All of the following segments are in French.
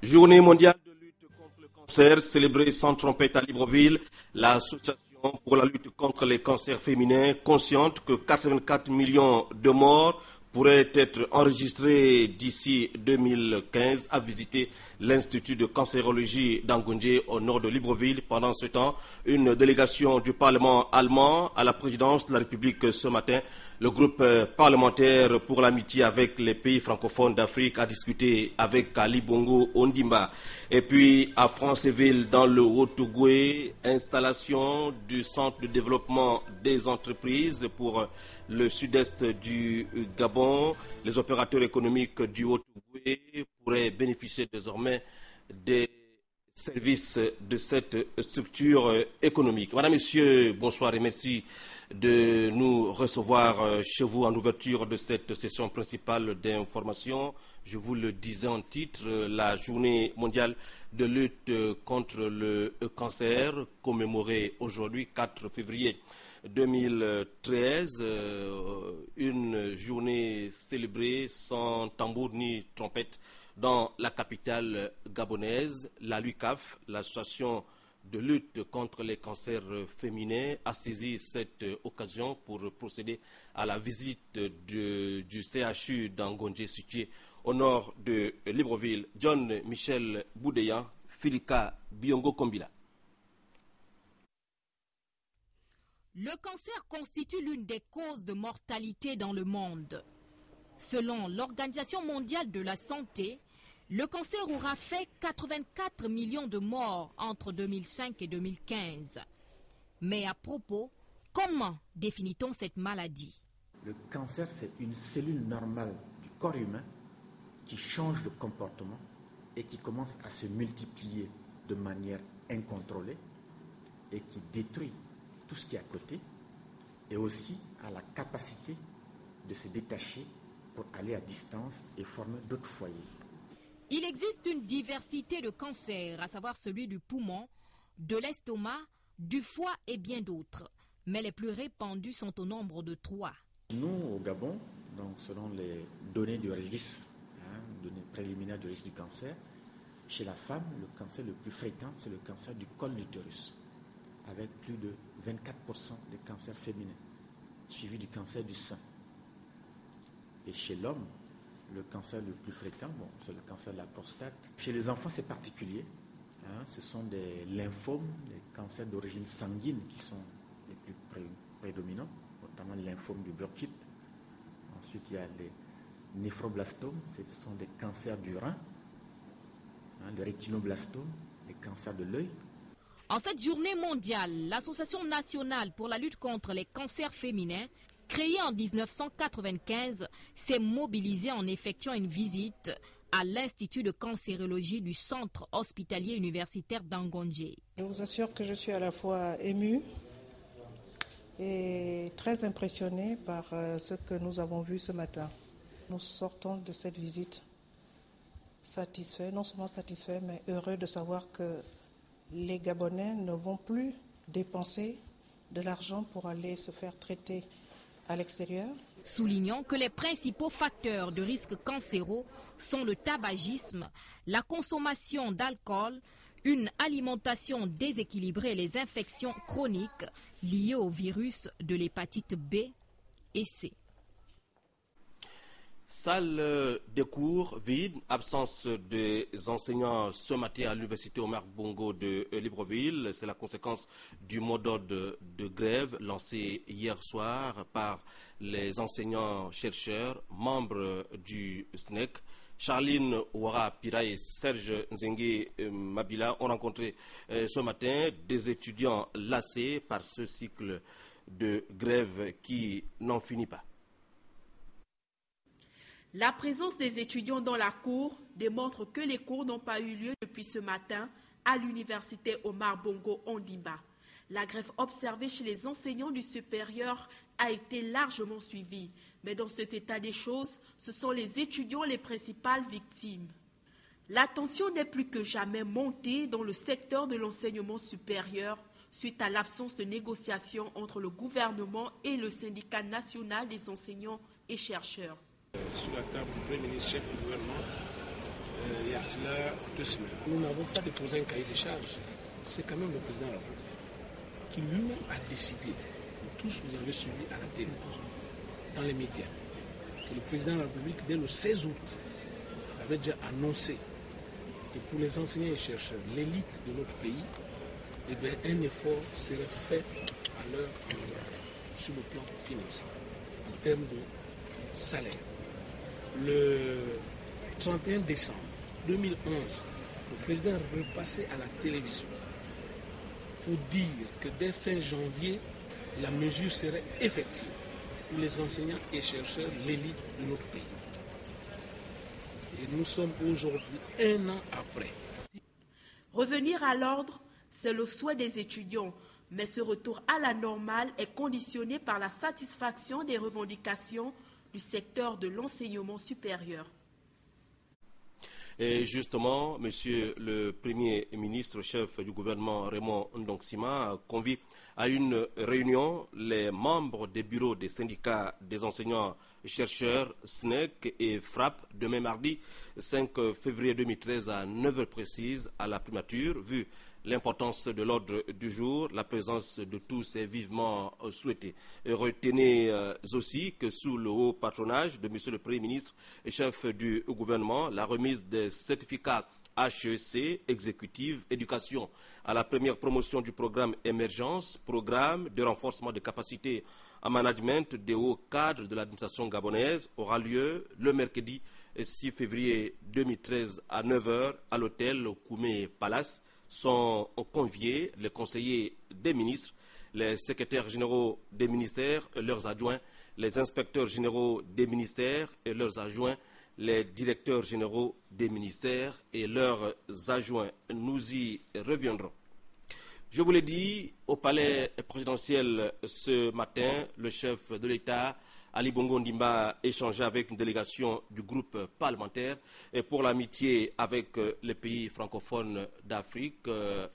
Journée mondiale de lutte contre le cancer, célébrée sans trompette à Libreville. L'association pour la lutte contre les cancers féminins, consciente que 84 millions de morts pourraient être enregistrés d'ici 2015, a visité l'Institut de cancérologie d'Angondje au nord de Libreville. Pendant ce temps, une délégation du Parlement allemand à la présidence de la République ce matin. Le groupe parlementaire pour l'amitié avec les pays francophones d'Afrique a discuté avec Ali Bongo Ondimba. Et puis à Franceville, dans le Haut-Ogooué, installation du centre de développement des entreprises pour le sud-est du Gabon. Les opérateurs économiques du Haut-Ogooué pourraient bénéficier désormais des services de cette structure économique. Madame, Messieurs, bonsoir et merci de nous recevoir chez vous en ouverture de cette session principale d'information. Je vous le disais en titre, la journée mondiale de lutte contre le cancer, commémorée aujourd'hui 4 février 2013, une journée célébrée sans tambour ni trompette dans la capitale gabonaise. La LUCAF, l'association de lutte contre les cancers féminins, a saisi cette occasion pour procéder à la visite du CHU d'Angondje situé au nord de Libreville. John Michel Boudeya, Filika Biongo Kombila. Le cancer constitue l'une des causes de mortalité dans le monde. Selon l'Organisation mondiale de la santé, le cancer aura fait 84 millions de morts entre 2005 et 2015. Mais à propos, comment définit-on cette maladie? Le cancer, c'est une cellule normale du corps humain qui change de comportement et qui commence à se multiplier de manière incontrôlée et qui détruit tout ce qui est à côté et aussi a la capacité de se détacher pour aller à distance et former d'autres foyers. Il existe une diversité de cancers, à savoir celui du poumon, de l'estomac, du foie et bien d'autres. Mais les plus répandus sont au nombre de 3. Nous, au Gabon, donc selon les données du registre, données préliminaires du registre du cancer, chez la femme, le cancer le plus fréquent, c'est le cancer du col de l'utérus, avec plus de 24% des cancers féminins, suivi du cancer du sein. Et chez l'homme, le cancer le plus fréquent, c'est le cancer de la prostate. Chez les enfants, c'est particulier. Ce sont des lymphomes, des cancers d'origine sanguine qui sont les plus prédominants, notamment le lymphome du Burkitt. Ensuite, il y a les néphroblastomes, ce sont des cancers du rein, le rétinoblastome, les cancers de l'œil. En cette journée mondiale, l'Association nationale pour la lutte contre les cancers féminins, créée en 1995, s'est mobilisée en effectuant une visite à l'Institut de cancérologie du Centre hospitalier universitaire d'Angondje. Je vous assure que je suis à la fois émue et très impressionnée par ce que nous avons vu ce matin. Nous sortons de cette visite satisfaits, non seulement satisfaits, mais heureux de savoir que les Gabonais ne vont plus dépenser de l'argent pour aller se faire traiter à l'extérieur. Soulignons que les principaux facteurs de risques cancéraux sont le tabagisme, la consommation d'alcool, une alimentation déséquilibrée et les infections chroniques liées au virus de l'hépatite B et C. Salle de cours vide, absence des enseignants ce matin à l'université Omar Bongo de Libreville. C'est la conséquence du mot d'ordre de grève lancé hier soir par les enseignants-chercheurs, membres du SNEC. Charline Ouara Pira et Serge Nzengue Mabila ont rencontré ce matin des étudiants lassés par ce cycle de grève qui n'en finit pas. La présence des étudiants dans la cour démontre que les cours n'ont pas eu lieu depuis ce matin à l'université Omar Bongo Ondimba. La grève observée chez les enseignants du supérieur a été largement suivie. Mais dans cet état des choses, ce sont les étudiants les principales victimes. La tension n'est plus que jamais montée dans le secteur de l'enseignement supérieur suite à l'absence de négociation entre le gouvernement et le syndicat national des enseignants et chercheurs. Sur la table du Premier ministre, chef du gouvernement, il y a cela 2 semaines. Nous n'avons pas déposé un cahier de charges. C'est quand même le président de la République qui lui-même a décidé, tous vous avez suivi à la télé, dans les médias, que le président de la République, dès le 16 août, avait déjà annoncé que pour les enseignants et chercheurs, l'élite de notre pays, eh bien, un effort serait fait à leur sur le plan financier, en termes de salaire. Le 31 décembre 2011, le président est repassé à la télévision pour dire que dès fin janvier, la mesure serait effective pour les enseignants et chercheurs, l'élite de notre pays. Et nous sommes aujourd'hui 1 an après. Revenir à l'ordre, c'est le souhait des étudiants, mais ce retour à la normale est conditionné par la satisfaction des revendications du secteur de l'enseignement supérieur. Et justement, Monsieur le Premier ministre, chef du gouvernement Raymond Ndongsima, a convié à une réunion les membres des bureaux des syndicats des enseignants-chercheurs SNEC et FRAP demain mardi 5 février 2013 à 9h précise à la primature. Vu l'importance de l'ordre du jour, la présence de tous est vivement souhaitée. Retenez aussi que sous le haut patronage de Monsieur le Premier ministre et chef du gouvernement, la remise des certificats HEC, exécutive, éducation, à la première promotion du programme Émergence, programme de renforcement des capacités en management des hauts cadres de l'administration gabonaise, aura lieu le mercredi 6 février 2013 à 9h à l'hôtel Koumé Palace. Sont conviés les conseillers des ministres, les secrétaires généraux des ministères et leurs adjoints, les inspecteurs généraux des ministères et leurs adjoints, les directeurs généraux des ministères et leurs adjoints. Nous y reviendrons. Je vous l'ai dit, au palais présidentiel ce matin, le chef de l'État, Ali Bongo Ondimba, échangeait avec une délégation du groupe parlementaire et pour l'amitié avec les pays francophones d'Afrique,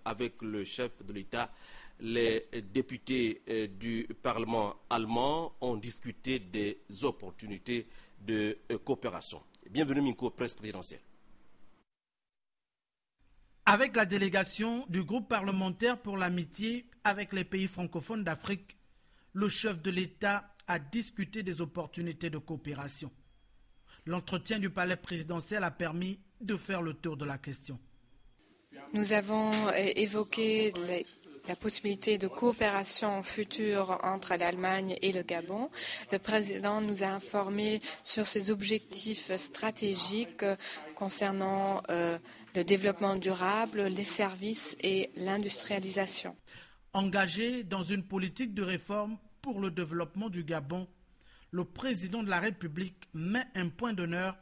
avec le chef de l'État. Les députés du Parlement allemand ont discuté des opportunités de coopération. Bienvenue, Minko, presse présidentielle. Avec la délégation du groupe parlementaire pour l'amitié avec les pays francophones d'Afrique, le chef de l'État a discuté des opportunités de coopération. L'entretien du palais présidentiel a permis de faire le tour de la question. Nous avons évoqué la possibilité de coopération future entre l'Allemagne et le Gabon. Le président nous a informés sur ses objectifs stratégiques concernant le développement durable, les services et l'industrialisation. Engagé dans une politique de réforme pour le développement du Gabon, le président de la République met un point d'honneur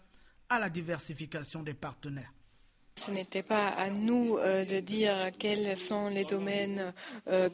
à la diversification des partenaires. Ce n'était pas à nous de dire quels sont les domaines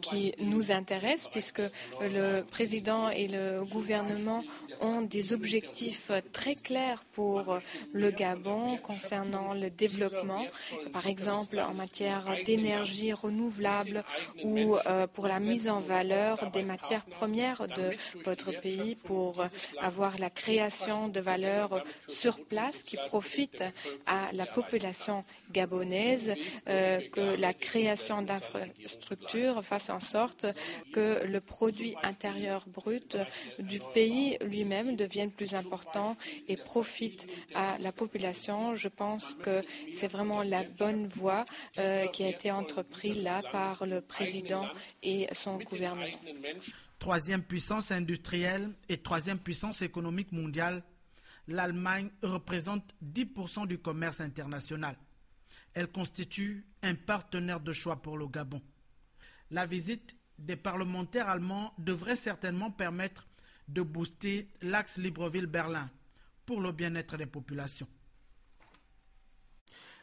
qui nous intéressent, puisque le président et le gouvernement ont des objectifs très clairs pour le Gabon concernant le développement, par exemple en matière d'énergie renouvelable ou pour la mise en valeur des matières premières de votre pays pour avoir la création de valeur sur place qui profite à la population gabonaise, que la création d'infrastructures fasse en sorte que le produit intérieur brut du pays lui-même devienne plus important et profite à la population. Je pense que c'est vraiment la bonne voie qui a été entreprise là par le président et son gouvernement. Troisième puissance industrielle et troisième puissance économique mondiale, l'Allemagne représente 10% du commerce international. Elle constitue un partenaire de choix pour le Gabon. La visite des parlementaires allemands devrait certainement permettre de booster l'axe Libreville-Berlin pour le bien-être des populations.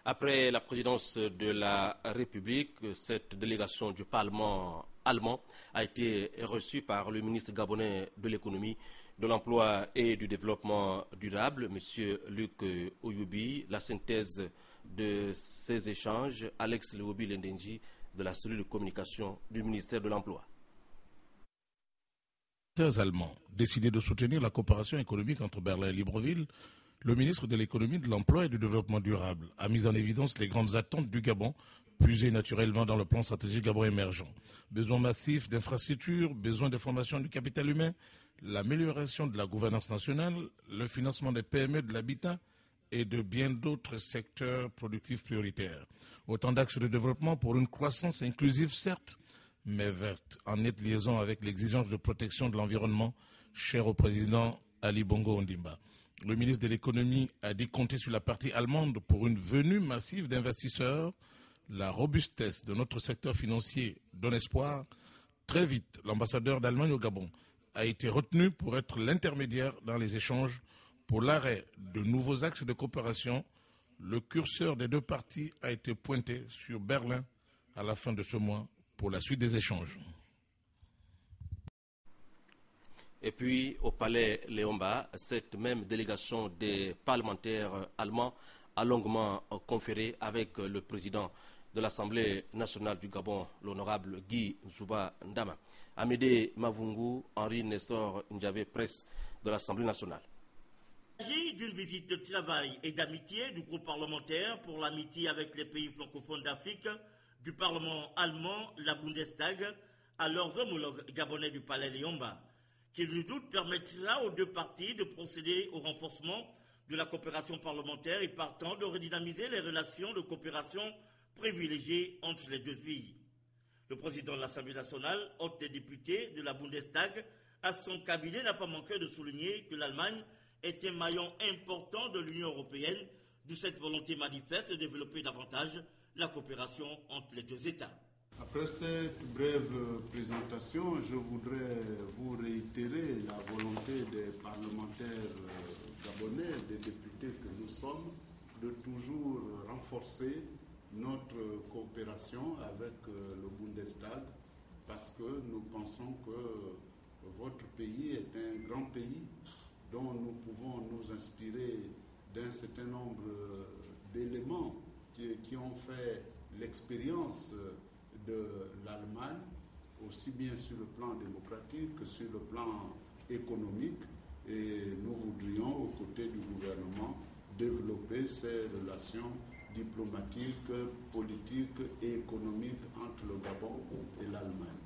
Après la présidence de la République, cette délégation du Parlement allemand a été reçue par le ministre gabonais de l'économie, de l'emploi et du développement durable, M. Luc Oyoubi. La synthèse de ces échanges, Alex Leobi Lendenji de la cellule de communication du ministère de l'Emploi. Les allemands décidé de soutenir la coopération économique entre Berlin et Libreville Le ministre de l'Économie, de l'Emploi et du Développement durable a mis en évidence les grandes attentes du Gabon, puisées naturellement dans le plan stratégique Gabon émergent. Besoin massif d'infrastructures, besoin de formation du capital humain, l'amélioration de la gouvernance nationale, le financement des PME, de l'habitat et de bien d'autres secteurs productifs prioritaires. Autant d'axes de développement pour une croissance inclusive, certes, mais verte, en nette liaison avec l'exigence de protection de l'environnement chère au président Ali Bongo Ondimba. Le ministre de l'Économie a dit compter sur la partie allemande pour une venue massive d'investisseurs. La robustesse de notre secteur financier donne espoir. Très vite, l'ambassadeur d'Allemagne au Gabon a été retenu pour être l'intermédiaire dans les échanges pour l'arrêt de nouveaux axes de coopération. Le curseur des deux parties a été pointé sur Berlin à la fin de ce mois pour la suite des échanges. Et puis, au palais Léomba, cette même délégation des parlementaires allemands a longuement conféré avec le président de l'Assemblée nationale du Gabon, l'honorable Guy Zouba Ndama. Amédée Mavungu, Henri Nestor Ndjavé, presse de l'Assemblée nationale. Il s'agit d'une visite de travail et d'amitié du groupe parlementaire pour l'amitié avec les pays francophones d'Afrique, du Parlement allemand, la Bundestag, à leurs homologues gabonais du palais Léomba, qui nul doute permettra aux deux parties de procéder au renforcement de la coopération parlementaire et partant de redynamiser les relations de coopération privilégiées entre les deux pays. Le président de l'Assemblée nationale, hôte des députés de la Bundestag, à son cabinet n'a pas manqué de souligner que l'Allemagne est un maillon important de l'Union européenne, d'où cette volonté manifeste de développer davantage la coopération entre les deux États. Après cette brève présentation, je voudrais vous réitérer la volonté des parlementaires gabonais, des députés que nous sommes, de toujours renforcer notre coopération avec le Bundestag, parce que nous pensons que votre pays est un grand pays dont nous pouvons nous inspirer d'un certain nombre d'éléments qui ont fait l'expérience de l'Allemagne, aussi bien sur le plan démocratique que sur le plan économique, et nous voudrions, aux côtés du gouvernement, développer ces relations diplomatiques, politiques et économiques entre le Gabon et l'Allemagne.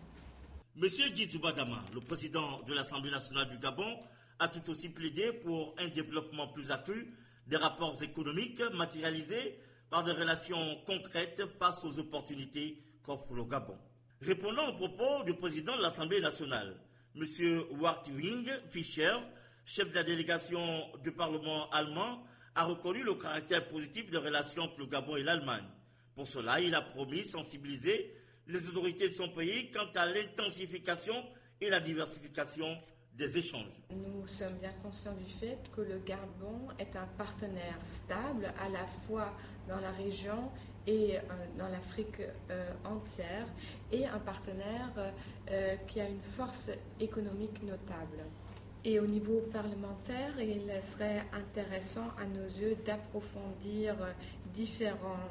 Monsieur Guy Zouba Ndama, le président de l'Assemblée nationale du Gabon, a tout aussi plaidé pour un développement plus accru des rapports économiques matérialisés par des relations concrètes face aux opportunités qu'offre le Gabon. Répondant aux propos du président de l'Assemblée nationale, M. Wartwing Fischer, chef de la délégation du Parlement allemand, a reconnu le caractère positif des relations entre le Gabon et l'Allemagne. Pour cela, il a promis de sensibiliser les autorités de son pays quant à l'intensification et la diversification des échanges. Nous sommes bien conscients du fait que le Gabon est un partenaire stable à la fois dans la région et dans l'Afrique entière, et un partenaire qui a une force économique notable. Et au niveau parlementaire, il serait intéressant à nos yeux d'approfondir différents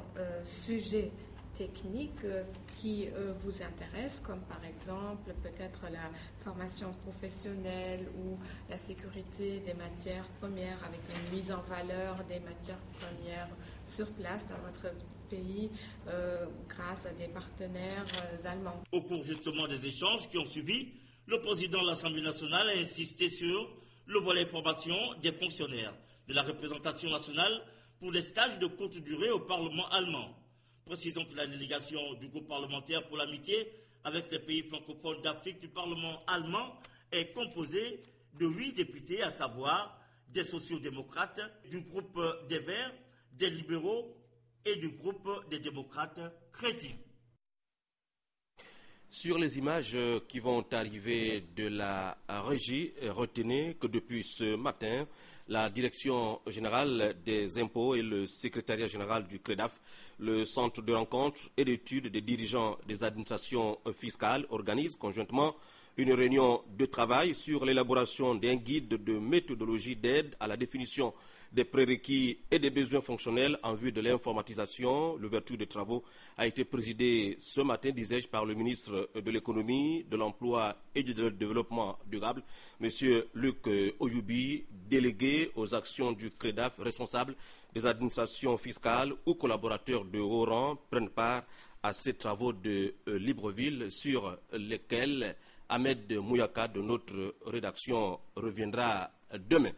sujets techniques qui vous intéressent, comme par exemple peut-être la formation professionnelle ou la sécurité des matières premières, avec une mise en valeur des matières premières sur place dans votre pays grâce à des partenaires allemands. Au cours justement des échanges qui ont suivi, le président de l'Assemblée nationale a insisté sur le volet formation des fonctionnaires de la représentation nationale pour des stages de courte durée au Parlement allemand. Précisons que la délégation du groupe parlementaire pour l'amitié avec les pays francophones d'Afrique du Parlement allemand est composée de 8 députés, à savoir des sociaux-démocrates, du groupe des Verts, des libéraux et du groupe des démocrates chrétiens. Sur les images qui vont arriver de la régie, retenez que depuis ce matin, la Direction générale des impôts et le secrétariat général du CREDAF, le centre de rencontre et d'études des dirigeants des administrations fiscales, organisent conjointement une réunion de travail sur l'élaboration d'un guide de méthodologie d'aide à la définition des prérequis et des besoins fonctionnels en vue de l'informatisation. L'ouverture des travaux a été présidée ce matin, disais-je, par le ministre de l'Économie, de l'Emploi et du Développement durable, M. Luc Oyubi, délégués aux actions du CREDAF, responsables des administrations fiscales ou collaborateurs de haut rang prennent part à ces travaux de Libreville sur lesquels Ahmed Mouyaka de notre rédaction reviendra demain.